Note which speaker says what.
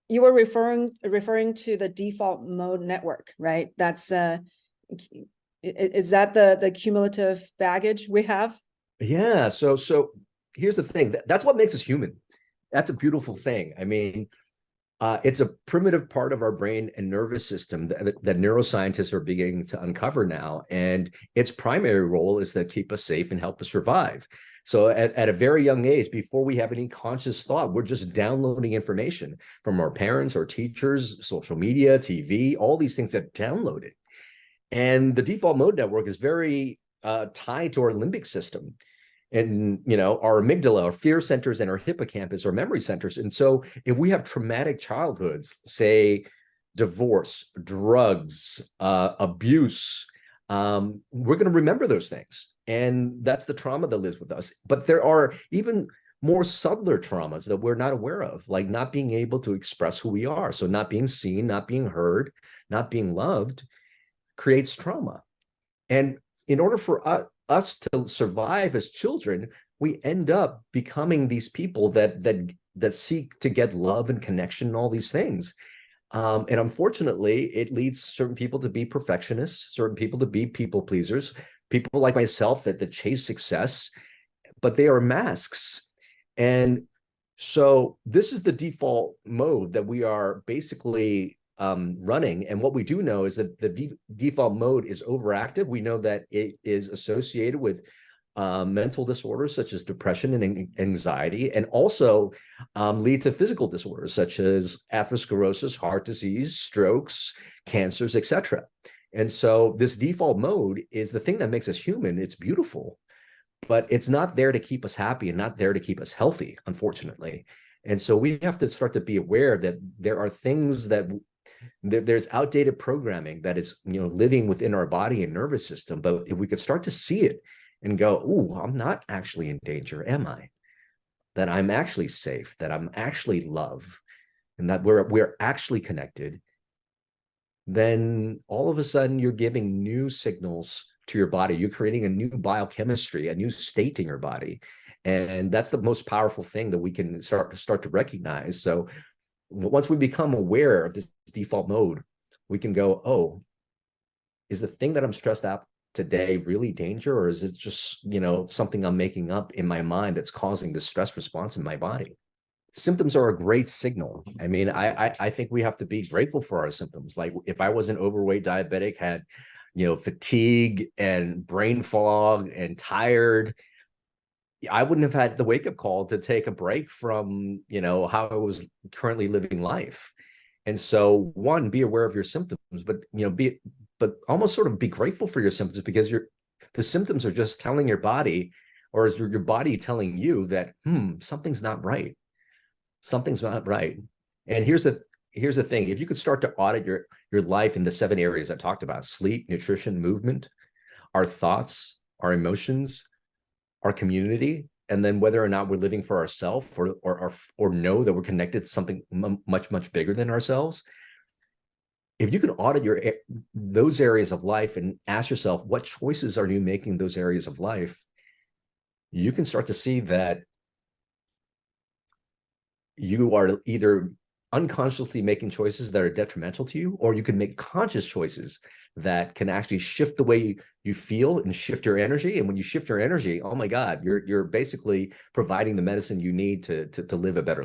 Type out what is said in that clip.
Speaker 1: you were referring to the default mode network, right? That's is that the cumulative baggage we have?
Speaker 2: Yeah. So here's the thing. That's what makes us human. That's a beautiful thing. I mean, it's a primitive part of our brain and nervous system that neuroscientists are beginning to uncover now. And its primary role is to keep us safe and help us survive. So at a very young age, before we have any conscious thought, we're just downloading information from our parents, our teachers, social media, TV, all these things that download it. And the default mode network is very tied to our limbic system and our amygdala, our fear centers, and our hippocampus, our memory centers. And so if we have traumatic childhoods, say divorce, drugs, abuse, we're going to remember those things, and that's the trauma that lives with us. But there are even more subtler traumas that we're not aware of, like not being able to express who we are. So not being seen, not being heard, not being loved creates trauma. And in order for us to survive as children, we end up becoming these people that seek to get love and connection and all these things. And unfortunately, it leads certain people to be perfectionists, certain people to be people pleasers, people like myself that chase success, but they are masks. And so this is the default mode that we are basically running. And what we do know is that the default mode is overactive. We know that it is associated with mental disorders such as depression and anxiety, and also lead to physical disorders such as atherosclerosis, heart disease, strokes, cancers, etc. And so this default mode is the thing that makes us human. It's beautiful, but it's not there to keep us happy and not there to keep us healthy, unfortunately. And so we have to start to be aware that there are things that there's outdated programming that is living within our body and nervous system. But if we could start to see it and go, "Ooh, I'm not actually in danger, am I? That I'm actually safe, that I'm actually loved, and that we're actually connected," then all of a sudden you're giving new signals to your body. You're creating a new biochemistry, a new state in your body. And that's the most powerful thing that we can start to recognize. So once we become aware of this default mode, we can go, "Oh, is the thing that I'm stressed out today really danger, or is it just something I'm making up in my mind that's causing this stress response in my body?" Symptoms are a great signal. I mean, I think we have to be grateful for our symptoms. Like if I was an overweight diabetic, had fatigue and brain fog and tired, I wouldn't have had the wake-up call to take a break from how I was currently living life. And so, one, be aware of your symptoms, but almost sort of be grateful for your symptoms, because the symptoms are just telling your body, or is your body telling you that something's not right. Something's not right. And here's the thing: if you could start to audit your life in the 7 areas I talked about: sleep, nutrition, movement, our thoughts, our emotions, our community, and then whether or not we're living for ourselves, or know that we're connected to something much bigger than ourselves. If you can audit those areas of life and ask yourself, what choices are you making in those areas of life, you can start to see that you are either unconsciously making choices that are detrimental to you, or you can make conscious choices that can actually shift the way you feel and shift your energy. And when you shift your energy, oh my God, you're basically providing the medicine you need to live a better life.